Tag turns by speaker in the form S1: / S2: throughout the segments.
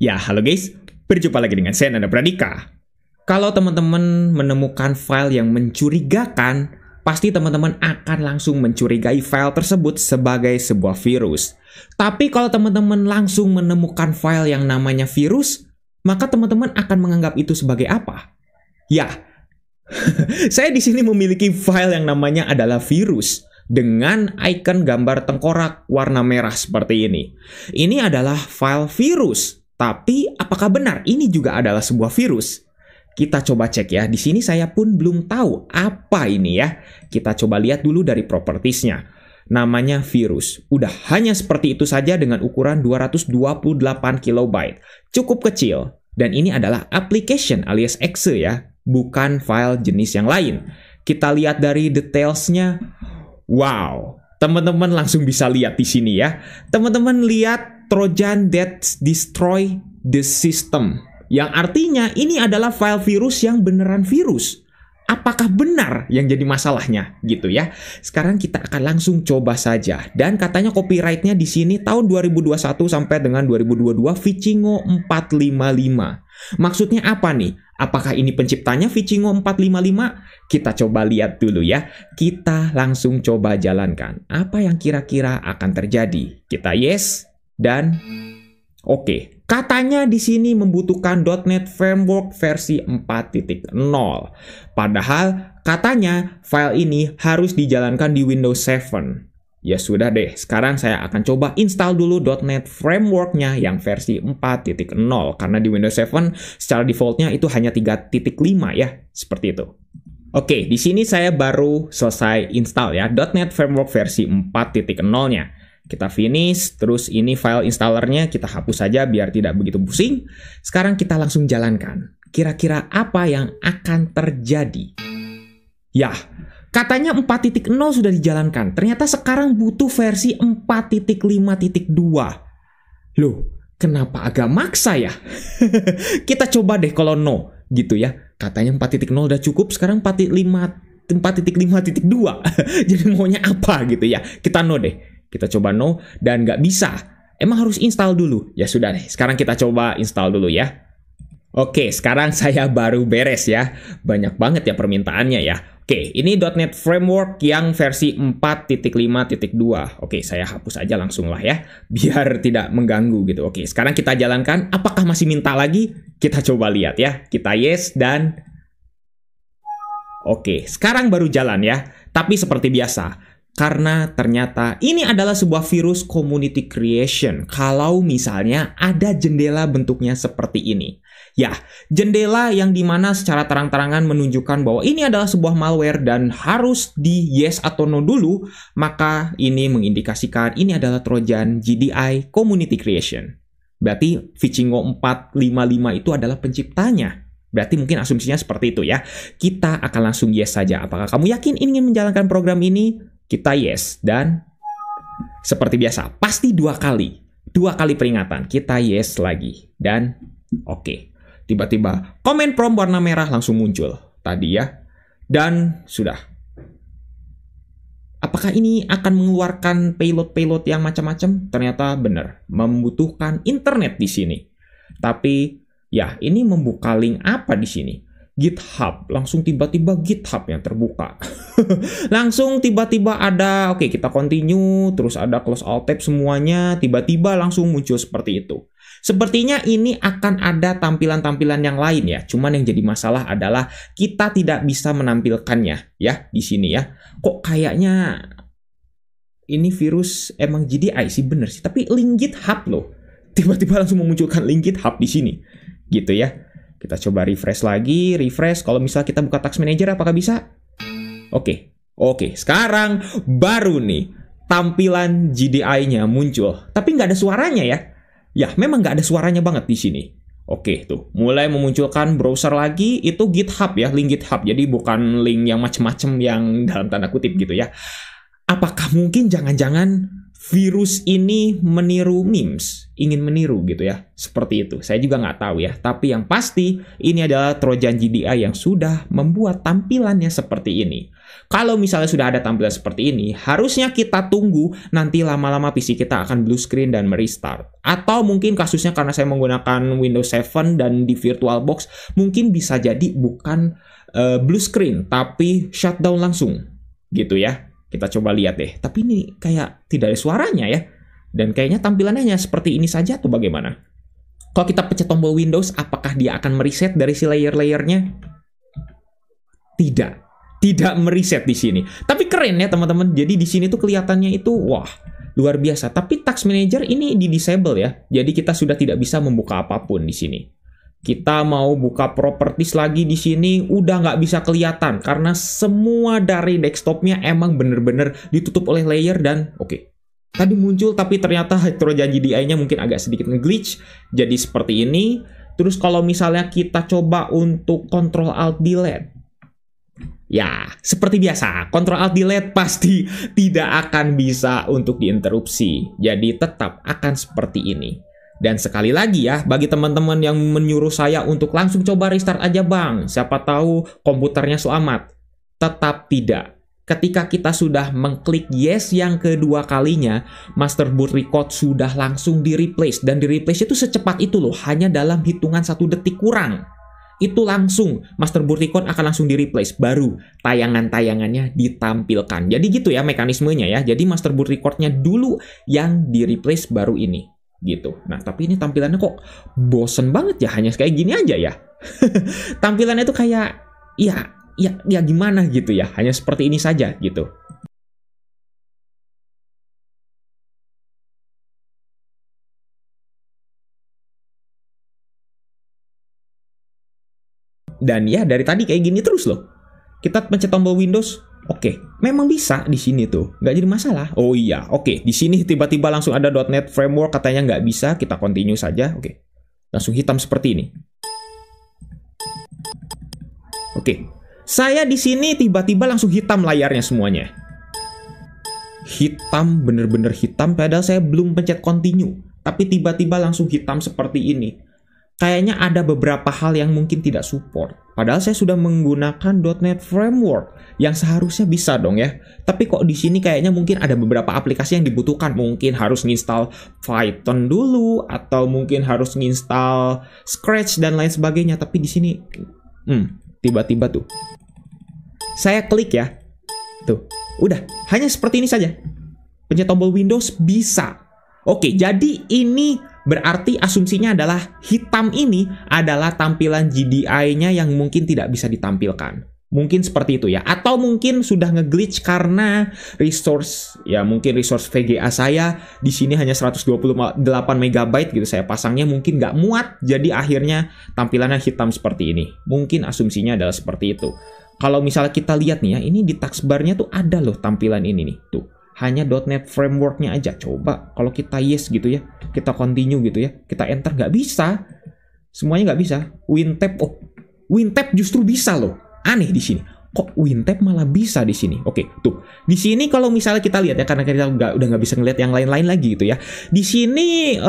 S1: Ya, halo guys. Berjumpa lagi dengan saya, Nanda Pradika. Kalau teman-teman menemukan file yang mencurigakan, pasti teman-teman akan langsung mencurigai file tersebut sebagai sebuah virus. Tapi kalau teman-teman langsung menemukan file yang namanya virus, maka teman-teman akan menganggap itu sebagai apa? Ya, saya di sini memiliki file yang namanya adalah virus dengan icon gambar tengkorak warna merah seperti ini. Ini adalah file virus. Tapi apakah benar ini juga adalah sebuah virus? Kita coba cek ya. Di sini saya pun belum tahu apa ini ya. Kita coba lihat dulu dari propertiesnya. Namanya virus. Udah hanya seperti itu saja dengan ukuran 228 KB. Cukup kecil. Dan ini adalah application alias exe ya. Bukan file jenis yang lain. Kita lihat dari detailsnya. Wow. Teman-teman langsung bisa lihat di sini ya. Teman-teman lihat Trojan that destroy the system. Yang artinya ini adalah file virus yang beneran virus. Apakah benar yang jadi masalahnya gitu ya? Sekarang kita akan langsung coba saja. Dan katanya copyrightnya di sini tahun 2021 sampai dengan 2022 Vicingo 455. Maksudnya apa nih? Apakah ini penciptanya Vicingo 455? Kita coba lihat dulu ya. Kita langsung coba jalankan. Apa yang kira-kira akan terjadi? Kita yes dan oke. Katanya di sini membutuhkan .NET Framework versi 4.0. Padahal katanya file ini harus dijalankan di Windows 7. Ya sudah deh, sekarang saya akan coba install dulu .NET Framework-nya yang versi 4.0. Karena di Windows 7 secara defaultnya itu hanya 3.5 ya, seperti itu. Oke, di sini saya baru selesai install ya, .NET Framework versi 4.0-nya. Kita finish, terus ini file installernya kita hapus saja biar tidak begitu pusing. Sekarang kita langsung jalankan. Kira-kira apa yang akan terjadi? Ya, katanya 4.0 sudah dijalankan. Ternyata sekarang butuh versi 4.5.2. Loh, kenapa agak maksa ya? Kita coba deh kalau no, gitu ya. Katanya 4.0 udah cukup, sekarang 4.5.2. Jadi maunya apa gitu ya? Kita no deh. Kita coba no, dan nggak bisa. Emang harus install dulu. Ya sudah deh, sekarang kita coba install dulu ya. Oke, sekarang saya baru beres ya. Banyak banget ya permintaannya ya. Oke, ini .NET Framework yang versi 4.5.2. Oke, saya hapus aja langsung lah ya. Biar tidak mengganggu gitu. Oke, sekarang kita jalankan. Apakah masih minta lagi? Kita coba lihat ya. Kita yes dan oke, sekarang baru jalan ya. Tapi seperti biasa. Karena ternyata ini adalah sebuah virus community creation. Kalau misalnya ada jendela bentuknya seperti ini. Ya, jendela yang dimana secara terang-terangan menunjukkan bahwa ini adalah sebuah malware dan harus di yes atau no dulu. Maka ini mengindikasikan ini adalah Trojan GDI community creation. Berarti Vicingo 455 itu adalah penciptanya. Berarti mungkin asumsinya seperti itu ya. Kita akan langsung yes saja. Apakah kamu yakin ingin menjalankan program ini? Kita yes, dan seperti biasa, pasti 2 kali. 2 kali peringatan, kita yes lagi. Dan oke. Tiba-tiba comment prompt warna merah langsung muncul. Tadi ya. Dan sudah. Apakah ini akan mengeluarkan payload-payload yang macam-macam? Ternyata benar. Membutuhkan internet di sini. Tapi ya, ini membuka link apa di sini? GitHub, langsung tiba-tiba GitHub yang terbuka. Langsung tiba-tiba ada, oke kita continue, terus ada close all tab semuanya, tiba-tiba langsung muncul seperti itu. Sepertinya ini akan ada tampilan-tampilan yang lain ya, cuman yang jadi masalah adalah kita tidak bisa menampilkannya ya di sini ya. Kok kayaknya ini virus emang GDI sih, bener sih, tapi link GitHub loh. Tiba-tiba langsung memunculkan link GitHub di sini. Gitu ya. Kita coba refresh lagi, refresh. Kalau misalnya kita buka Task Manager, apakah bisa? Oke, sekarang baru nih tampilan GDI-nya muncul. Tapi nggak ada suaranya ya. Ya, memang nggak ada suaranya banget di sini. Oke, tuh. Mulai memunculkan browser lagi, itu GitHub ya, link GitHub. Jadi bukan link yang macem-macem yang dalam tanda kutip gitu ya. Apakah mungkin jangan-jangan virus ini meniru memes, ingin meniru gitu ya, seperti itu. Saya juga nggak tahu ya, tapi yang pasti ini adalah Trojan GDI yang sudah membuat tampilannya seperti ini. Kalau misalnya sudah ada tampilan seperti ini, harusnya kita tunggu nanti lama-lama PC kita akan blue screen dan merestart. Atau mungkin kasusnya karena saya menggunakan Windows 7 dan di VirtualBox, mungkin bisa jadi bukan blue screen, tapi shutdown langsung gitu ya. Kita coba lihat deh. Tapi ini kayak tidak ada suaranya ya. Dan kayaknya tampilannya hanya seperti ini saja atau bagaimana? Kalau kita pencet tombol Windows, apakah dia akan mereset dari si layer-layernya? Tidak. Tidak mereset di sini. Tapi keren ya teman-teman. Jadi di sini tuh kelihatannya itu wah, luar biasa. Tapi Task Manager ini di disable ya. Jadi kita sudah tidak bisa membuka apapun di sini. Kita mau buka properties lagi di sini udah nggak bisa kelihatan karena semua dari desktopnya emang bener-bener ditutup oleh layer dan oke. Tadi muncul tapi ternyata Trojan GDI-nya mungkin agak sedikit nge-glitch jadi seperti ini. Terus kalau misalnya kita coba untuk Ctrl Alt Delete. Ya, seperti biasa, Ctrl Alt Delete pasti tidak akan bisa untuk diinterupsi. Jadi tetap akan seperti ini. Dan sekali lagi ya, bagi teman-teman yang menyuruh saya untuk langsung coba restart aja bang, siapa tahu komputernya selamat. Tetap tidak. Ketika kita sudah mengklik yes yang kedua kalinya, master boot record sudah langsung di-replace. Dan di-replace itu secepat itu loh, hanya dalam hitungan 1 detik kurang. Itu langsung, master boot record akan langsung di-replace. Baru tayangan-tayangannya ditampilkan. Jadi gitu ya mekanismenya ya. Jadi master boot recordnya dulu yang di-replace baru ini. Gitu. Nah, tapi ini tampilannya kok bosen banget ya, hanya kayak gini aja ya. Tampilannya tuh kayak ya gimana gitu ya, hanya seperti ini saja gitu. Dan ya dari tadi kayak gini terus loh. Kita pencet tombol Windows. Oke, memang bisa di sini tuh, nggak jadi masalah. Oh iya, oke, di sini tiba-tiba langsung ada .NET Framework katanya nggak bisa, kita continue saja. Oke, langsung hitam seperti ini. Oke, saya di sini tiba-tiba langsung hitam layarnya semuanya. Hitam, bener-bener hitam, padahal saya belum pencet continue, tapi tiba-tiba langsung hitam seperti ini. Kayaknya ada beberapa hal yang mungkin tidak support. Padahal saya sudah menggunakan .NET Framework yang seharusnya bisa dong ya. Tapi kok di sini kayaknya mungkin ada beberapa aplikasi yang dibutuhkan. Mungkin harus nginstal Python dulu atau mungkin harus nginstal Scratch dan lain sebagainya. Tapi di sini tiba-tiba tuh saya klik ya. Tuh, udah, hanya seperti ini saja. Pencet tombol Windows bisa. Oke, jadi ini berarti asumsinya adalah hitam ini adalah tampilan GDI-nya yang mungkin tidak bisa ditampilkan. Mungkin seperti itu ya. Atau mungkin sudah nge-glitch karena resource, ya mungkin resource VGA saya di sini hanya 128 MB gitu. Saya pasangnya mungkin nggak muat, jadi akhirnya tampilannya hitam seperti ini. Mungkin asumsinya adalah seperti itu. Kalau misalnya kita lihat nih ya, ini di taskbar-nya tuh ada loh tampilan ini nih. Tuh. Hanya .NET Framework-nya aja. Coba kalau kita yes gitu ya, kita continue gitu ya, kita enter, nggak bisa. Semuanya nggak bisa. WinTab, oh, WinTab justru bisa loh. Aneh di sini. Kok WinTab malah bisa di sini? Oke, tuh. Di sini kalau misalnya kita lihat ya, karena kita udah nggak bisa ngeliat yang lain-lain lagi gitu ya. Di sini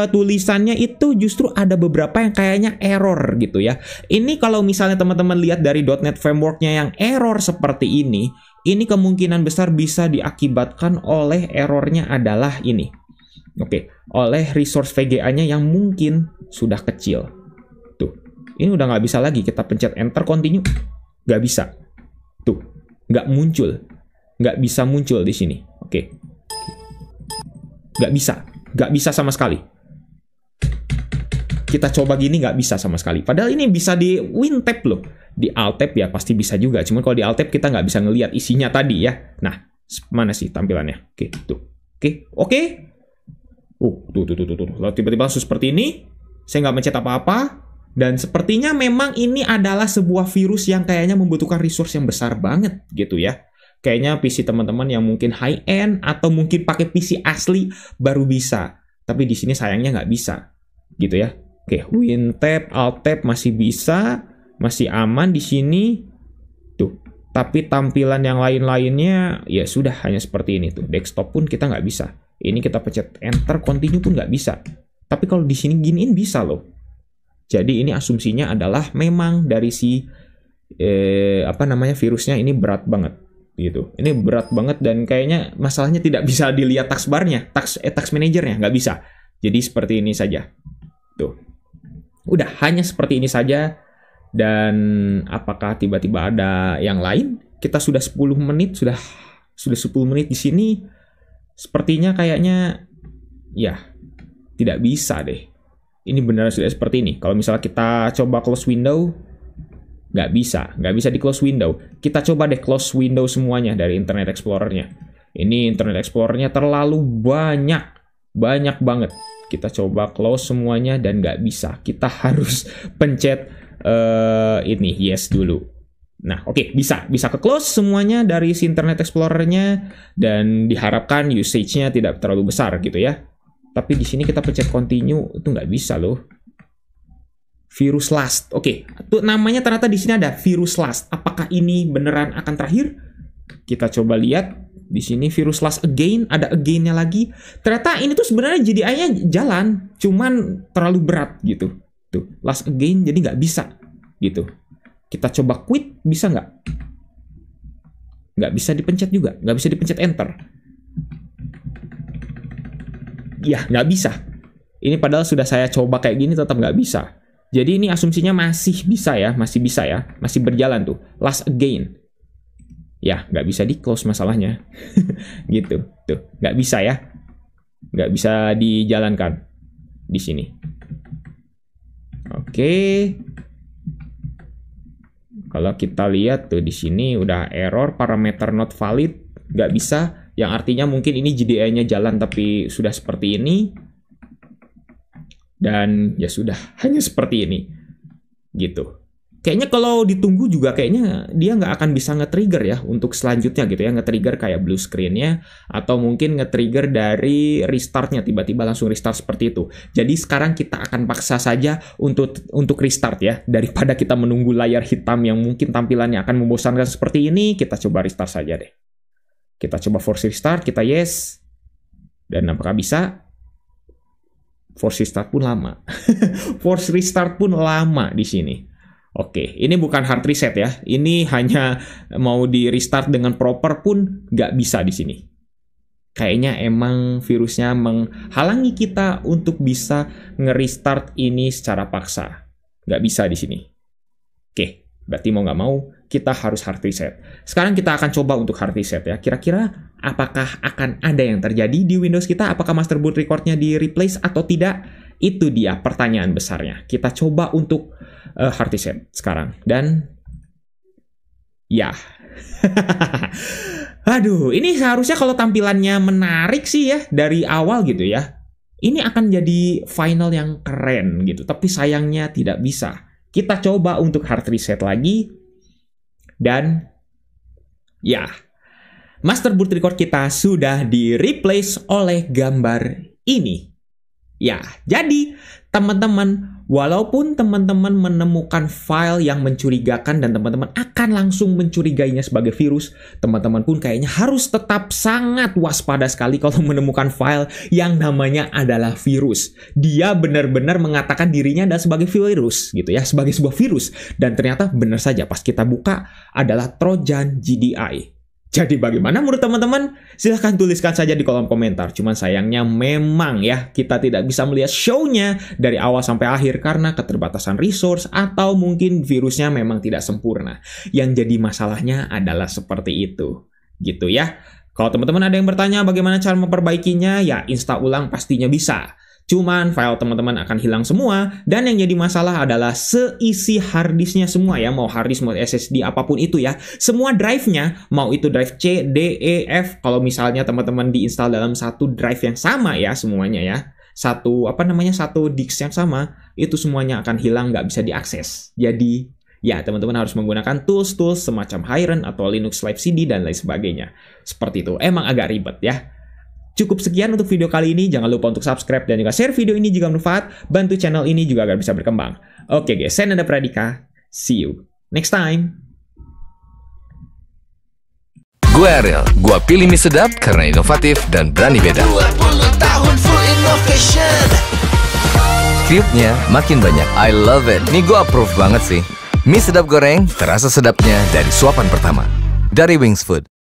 S1: tulisannya itu justru ada beberapa yang kayaknya error gitu ya. Ini kalau misalnya teman-teman lihat dari .NET Framework-nya yang error seperti ini kemungkinan besar bisa diakibatkan oleh errornya adalah ini. Oke, oleh resource VGA-nya yang mungkin sudah kecil. Tuh, ini udah nggak bisa lagi. Kita pencet enter, continue. Nggak bisa. Tuh, nggak muncul. Nggak bisa muncul di sini. Oke. Nggak bisa. Nggak bisa sama sekali. Kita coba gini nggak bisa sama sekali. Padahal ini bisa di WinTab loh. Di Alt-Tab ya pasti bisa juga. Cuman kalau di Alt-Tab kita nggak bisa ngelihat isinya tadi ya. Nah, mana sih tampilannya? Oke, tuh. Oke. Tuh. Lalu tiba-tiba langsung seperti ini. Saya nggak mencet apa-apa. Dan sepertinya memang ini adalah sebuah virus yang kayaknya membutuhkan resource yang besar banget gitu ya. Kayaknya PC teman-teman yang mungkin high-end atau mungkin pakai PC asli baru bisa. Tapi di sini sayangnya nggak bisa. Gitu ya. Oke, WinTab, Alt-Tab masih bisa, masih aman di sini. Tuh, tapi tampilan yang lain-lainnya ya sudah hanya seperti ini tuh. Desktop pun kita nggak bisa. Ini kita pencet enter, continue pun nggak bisa. Tapi kalau di sini giniin bisa loh. Jadi ini asumsinya adalah memang dari si virusnya ini berat banget gitu. Ini berat banget dan kayaknya masalahnya tidak bisa dilihat taskbarnya, task manajernya nggak bisa. Jadi seperti ini saja. Tuh. Udah hanya seperti ini saja. Dan apakah tiba-tiba ada yang lain? Kita sudah 10 menit, sudah 10 menit di sini. Sepertinya kayaknya ya tidak bisa deh. Ini benar sudah seperti ini. Kalau misalnya kita coba close window, nggak bisa di close window. Kita coba deh close window semuanya dari Internet Explorer-nya. Ini Internet Explorer-nya terlalu banyak banget. Kita coba close semuanya dan nggak bisa. Kita harus pencet ini yes dulu. Nah, oke, bisa ke close semuanya dari si Internet Explorer-nya dan diharapkan usage-nya tidak terlalu besar gitu ya. Tapi di sini kita pencet continue itu nggak bisa loh. Virus last. Oke, tuh namanya ternyata di sini ada virus last. Apakah ini beneran akan terakhir? Kita coba lihat di sini virus last again, ada again-nya lagi. Ternyata ini tuh sebenarnya GDI-nya jalan, cuman terlalu berat gitu. Tuh, last again jadi nggak bisa gitu. Kita coba quit, bisa nggak? Nggak bisa dipencet juga, nggak bisa dipencet enter. Ya, nggak bisa. Ini padahal sudah saya coba kayak gini tetap nggak bisa. Jadi ini asumsinya masih bisa ya, masih berjalan tuh. Last again. Ya, nggak bisa di close masalahnya. Gitu, tuh, nggak bisa ya. Nggak bisa dijalankan di sini. Oke. Kalau kita lihat tuh di sini udah error parameter not valid, nggak bisa. Yang artinya mungkin ini GDI-nya jalan tapi sudah seperti ini. Dan ya sudah, hanya seperti ini. Gitu. Kayaknya kalau ditunggu juga kayaknya dia nggak akan bisa nge-trigger ya untuk selanjutnya gitu ya. Nge-trigger kayak blue screen-nya atau mungkin nge-trigger dari restart-nya. Tiba-tiba langsung restart seperti itu. Jadi sekarang kita akan paksa saja untuk restart ya. Daripada kita menunggu layar hitam yang mungkin tampilannya akan membosankan seperti ini, kita coba restart saja deh. Kita coba force restart, kita yes. Dan apakah bisa? Force restart pun lama. Force restart pun lama di sini. Oke, ini bukan hard reset ya. Ini hanya mau di restart dengan proper pun nggak bisa di sini. Kayaknya emang virusnya menghalangi kita untuk bisa nge-restart ini secara paksa. Nggak bisa di sini. Oke, berarti mau nggak mau kita harus hard reset. Sekarang kita akan coba untuk hard reset ya. Kira-kira apakah akan ada yang terjadi di Windows kita? Apakah master boot record-nya di replace atau tidak? Itu dia pertanyaan besarnya. Kita coba untuk hard reset sekarang. Dan ya. Aduh, ini seharusnya kalau tampilannya menarik sih ya dari awal gitu ya. Ini akan jadi final yang keren gitu. Tapi sayangnya tidak bisa. Kita coba untuk hard reset lagi. Dan ya, master boot record kita sudah di-replace oleh gambar ini. Ya, jadi teman-teman, walaupun teman-teman menemukan file yang mencurigakan dan teman-teman akan langsung mencurigainya sebagai virus, teman-teman pun kayaknya harus tetap sangat waspada sekali kalau menemukan file yang namanya adalah virus. Dia benar-benar mengatakan dirinya adalah sebagai virus gitu ya, sebagai sebuah virus. Dan ternyata benar saja pas kita buka adalah Trojan GDI. Jadi bagaimana menurut teman-teman? Silahkan tuliskan saja di kolom komentar. Cuman sayangnya memang ya kita tidak bisa melihat show-nya dari awal sampai akhir karena keterbatasan resource atau mungkin virusnya memang tidak sempurna. Yang jadi masalahnya adalah seperti itu. Gitu ya. Kalau teman-teman ada yang bertanya bagaimana cara memperbaikinya, ya install ulang pastinya bisa. Cuman file teman-teman akan hilang semua dan yang jadi masalah adalah seisi harddisknya semua ya, mau harddisk mau SSD apapun itu ya, semua drive-nya mau itu drive C, D, E, F, kalau misalnya teman-teman diinstal dalam satu drive yang sama ya semuanya ya, satu disk yang sama, itu semuanya akan hilang, nggak bisa diakses. Jadi ya teman-teman harus menggunakan tools-tools semacam Hyren atau Linux Live CD dan lain sebagainya. Seperti itu, emang agak ribet ya. Cukup sekian untuk video kali ini. Jangan lupa untuk subscribe dan juga share video ini jika bermanfaat. Bantu channel ini juga agar bisa berkembang. Oke guys, saya Nanda Pradika. See you next time.
S2: Gue Ariel, gue pilih mie sedap karena inovatif dan berani beda.
S3: 20 tahun full innovation.
S2: Cube-nya makin banyak, I love it. Nih gue approve banget sih. Mie sedap goreng, terasa sedapnya dari suapan pertama. Dari Wings Food.